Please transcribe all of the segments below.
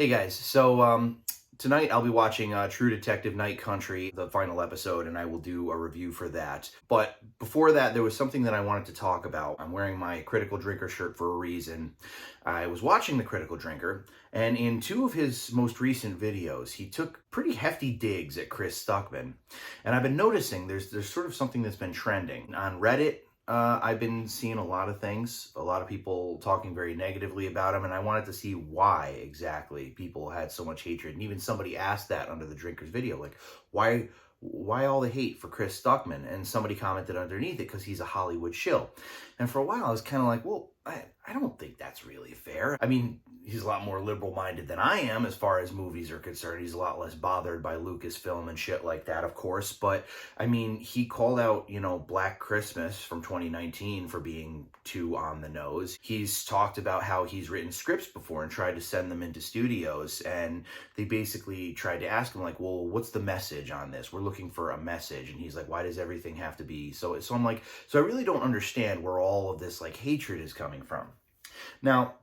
Hey guys, so tonight I'll be watching True Detective Night Country, the final episode, and I will do a review for that. But before that, there was something that I wanted to talk about. I'm wearing my Critical Drinker shirt for a reason. I was watching the Critical Drinker, and in two of his most recent videos, he took pretty hefty digs at Chris Stuckmann. And I've been noticing there's sort of something that's been trending on Reddit. I've been seeing a lot of things, a lot of people talking very negatively about him, and I wanted to see why exactly people had so much hatred. And even somebody asked that under the Drinker's video, like, why all the hate for Chris Stuckmann? And somebody commented underneath it, because he's a Hollywood shill. And for a while, I was kind of like, well, I don't think that's really fair. I mean, he's a lot more liberal-minded than I am as far as movies are concerned. He's a lot less bothered by Lucasfilm and shit like that, of course. But, I mean, he called out, Black Christmas from 2019 for being too on the nose. He's talked about how he's written scripts before and tried to send them into studios. And they basically tried to ask him, like, well, what's the message on this? We're looking for a message. And he's like, why does everything have to be so I'm like, so I really don't understand where all of this, like, hatred is coming from. Now,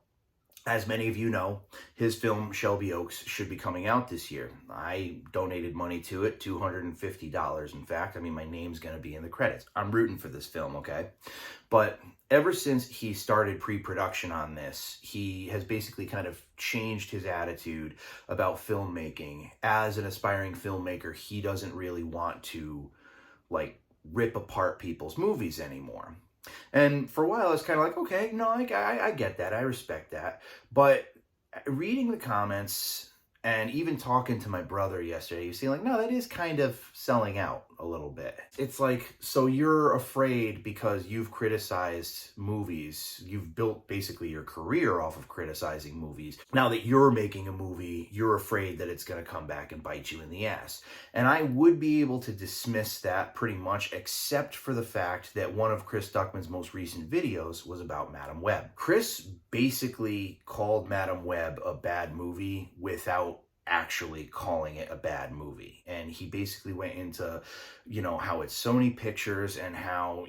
as many of you know, his film Shelby Oaks should be coming out this year. I donated money to it, $250 in fact. I mean, my name's going to be in the credits. I'm rooting for this film, okay? But ever since he started pre-production on this, he has basically kind of changed his attitude about filmmaking. As an aspiring filmmaker, he doesn't really want to, like, rip apart people's movies anymore. And for a while, I was kind of like, okay, no, I get that. I respect that. But reading the comments and even talking to my brother yesterday, you see, like, no, that is kind of selling out a little bit. It's like, so you're afraid because you've criticized movies. You've built basically your career off of criticizing movies. Now that you're making a movie, you're afraid that it's going to come back and bite you in the ass. And I would be able to dismiss that pretty much, except for the fact that one of Chris Stuckmann's most recent videos was about Madam Web. Chris basically called Madam Web a bad movie without actually calling it a bad movie. And he basically went into, how it's Sony Pictures and how,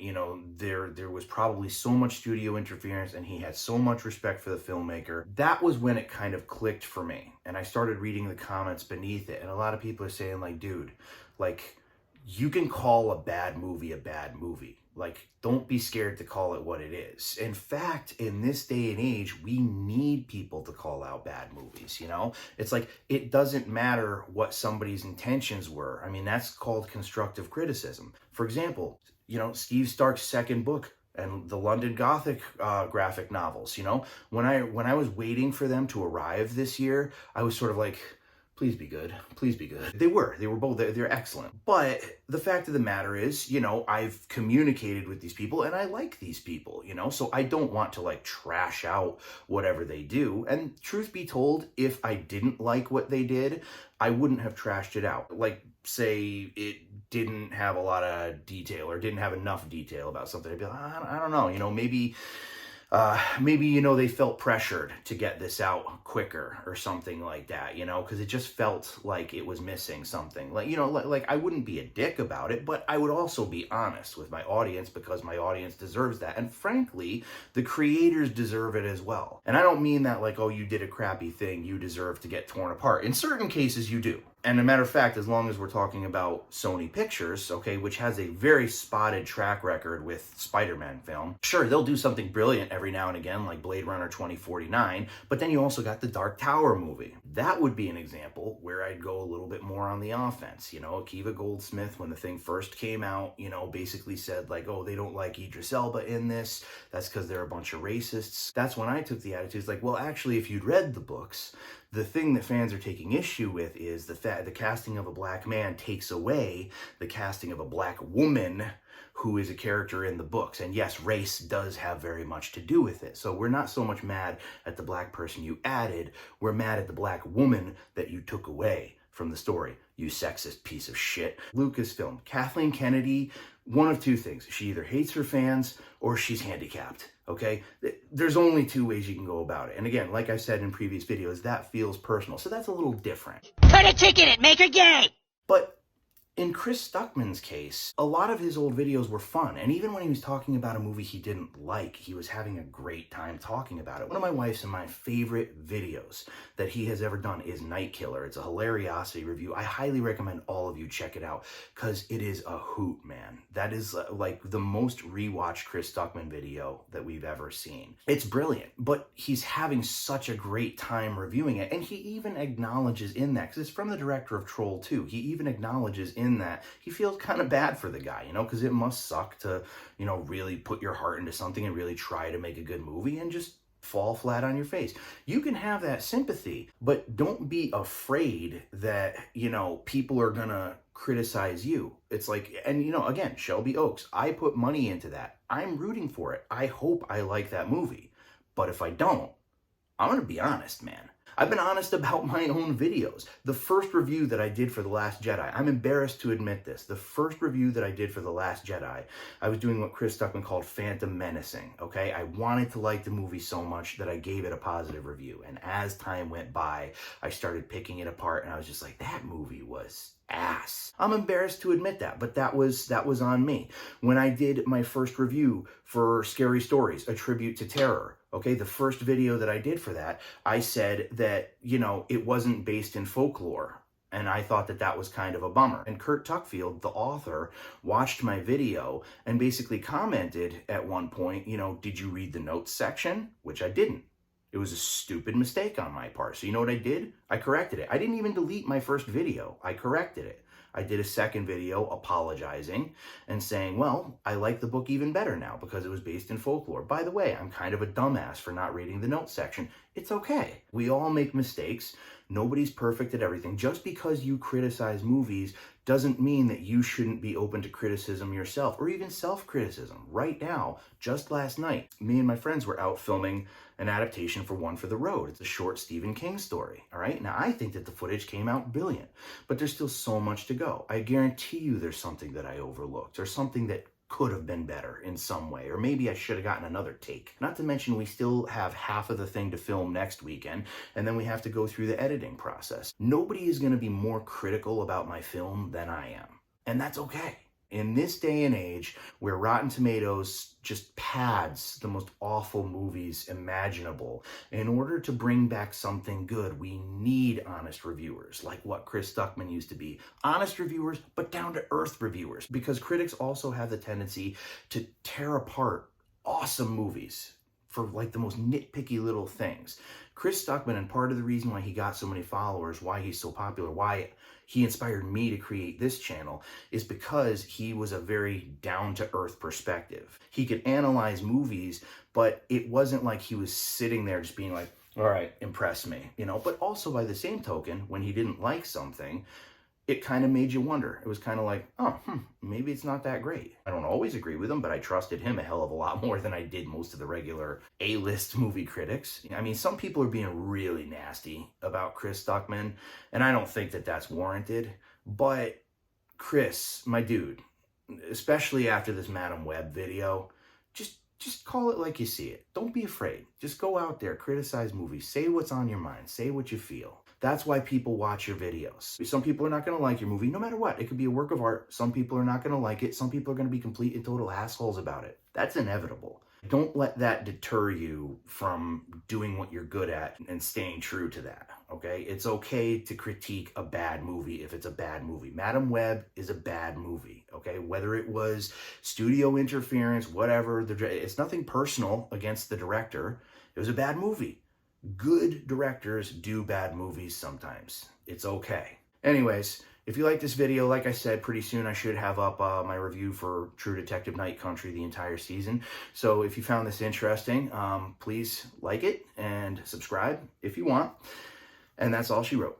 there was probably so much studio interference and he had so much respect for the filmmaker. That was when it kind of clicked for me. And I started reading the comments beneath it. And a lot of people are saying, like, dude, like, you can call a bad movie a bad movie. Like, don't be scared to call it what it is. In fact, in this day and age, we need people to call out bad movies, It's like, it doesn't matter what somebody's intentions were. I mean, that's called constructive criticism. For example, Steve Stark's second book and the London Gothic graphic novels, when I was waiting for them to arrive this year, I was sort of like, please be good. Please be good. They were both, they're excellent. But the fact of the matter is, I've communicated with these people and I like these people, so I don't want to, like, trash out whatever they do. And truth be told, if I didn't like what they did, I wouldn't have trashed it out. Like, say it didn't have a lot of detail or didn't have enough detail about something. I'd be like, I don't know, maybe they felt pressured to get this out quicker or something like that, because it just felt like it was missing something. Like, like I wouldn't be a dick about it, but I would also be honest with my audience because my audience deserves that. And frankly, the creators deserve it as well. And I don't mean that like, oh, you did a crappy thing, you deserve to get torn apart. In certain cases, you do. And a matter of fact, as long as we're talking about Sony Pictures, okay, which has a very spotted track record with Spider-Man film, sure, they'll do something brilliant every now and again, like Blade Runner 2049, but then you also got the Dark Tower movie. That would be an example where I'd go a little bit more on the offense. Akiva Goldsmith, when the thing first came out, basically said, like, oh, they don't like Idris Elba in this. That's because they're a bunch of racists. That's when I took the attitude, like, well, actually, if you'd read the books, the thing that fans are taking issue with is the casting of a black man takes away the casting of a black woman who is a character in the books. And yes, race does have very much to do with it. So we're not so much mad at the black person you added, we're mad at the black woman that you took away from the story, you sexist piece of shit. Lucasfilm, Kathleen Kennedy, one of two things. She either hates her fans or she's handicapped, okay? There's only two ways you can go about it. And again, like I said in previous videos, that feels personal. So that's a little different. Put a ticket in, make her gay! But In Chris Stuckmann's case, a lot of his old videos were fun, and even when he was talking about a movie he didn't like, he was having a great time talking about it. One of my wife's and my favorite videos that he has ever done is Night Killer. It's a hilariosity review. I highly recommend all of you check it out, because it is a hoot, man. That is like the most rewatched Chris Stuckmann video that we've ever seen. It's brilliant, but he's having such a great time reviewing it, and he even acknowledges in that, because it's from the director of Troll 2, he even acknowledges in that he feels kind of bad for the guy, you know, because it must suck to, you know, really put your heart into something and really try to make a good movie and just fall flat on your face. You can have that sympathy, but don't be afraid that, you know, people are gonna criticize you. It's like, and you know, again, Shelby Oaks, I put money into that. I'm rooting for it. I hope I like that movie. But if I don't, I'm gonna be honest, man. I've been honest about my own videos. The first review that I did for The Last Jedi, I'm embarrassed to admit this, the first review that I did for The Last Jedi, I was doing what Chris Stuckmann called fandom menacing, okay? I wanted to like the movie so much that I gave it a positive review. And as time went by, I started picking it apart, and I was just like, that movie was ass. I'm embarrassed to admit that, but that was on me. When I did my first review for Scary Stories, A Tribute to Terror, okay, the first video that I did for that, I said that, you know, it wasn't based in folklore. And I thought that that was kind of a bummer. And Kurt Tuckfield, the author, watched my video and basically commented at one point, you know, did you read the notes section? Which I didn't. It was a stupid mistake on my part. So you know what I did? I corrected it. I didn't even delete my first video. I corrected it. I did a second video apologizing and saying, well, I like the book even better now because it was based in folklore. By the way, I'm kind of a dumbass for not reading the notes section. It's okay. We all make mistakes. Nobody's perfect at everything. Just because you criticize movies doesn't mean that you shouldn't be open to criticism yourself or even self-criticism. Right now, just last night, me and my friends were out filming an adaptation for One for the Road. It's a short Stephen King story, all right? Now, I think that the footage came out brilliant, but there's still so much to go. I guarantee you there's something that I overlooked or something that could have been better in some way, or maybe I should have gotten another take. Not to mention we still have half of the thing to film next weekend, and then we have to go through the editing process. Nobody is going to be more critical about my film than I am, and that's okay. In this day and age where Rotten Tomatoes just pads the most awful movies imaginable, in order to bring back something good, we need honest reviewers, like what Chris Stuckmann used to be. Honest reviewers, but down-to-earth reviewers, because critics also have the tendency to tear apart awesome movies for like the most nitpicky little things. Chris Stuckmann, and part of the reason why he got so many followers, why he's so popular, why he inspired me to create this channel, is because he was a very down-to-earth perspective. He could analyze movies, but it wasn't like he was sitting there just being like, all right, impress me, you know? But also by the same token, when he didn't like something, it kind of made you wonder. It was kind of like, oh, maybe it's not that great. I don't always agree with him, but I trusted him a hell of a lot more than I did most of the regular A-list movie critics. I mean, some people are being really nasty about Chris Stuckmann, and I don't think that that's warranted. But Chris, my dude, especially after this Madam Web video, just call it like you see it. Don't be afraid. Just go out there, criticize movies, say what's on your mind, say what you feel. That's why people watch your videos. Some people are not going to like your movie, no matter what. It could be a work of art. Some people are not going to like it. Some people are going to be complete and total assholes about it. That's inevitable. Don't let that deter you from doing what you're good at and staying true to that, okay? It's okay to critique a bad movie if it's a bad movie. Madam Web is a bad movie, okay? Whether it was studio interference, whatever, it's nothing personal against the director. It was a bad movie. Good directors do bad movies sometimes. It's okay. Anyways, if you like this video, like I said, pretty soon I should have up my review for True Detective Night Country, the entire season. So if you found this interesting, please like it and subscribe if you want. And that's all she wrote.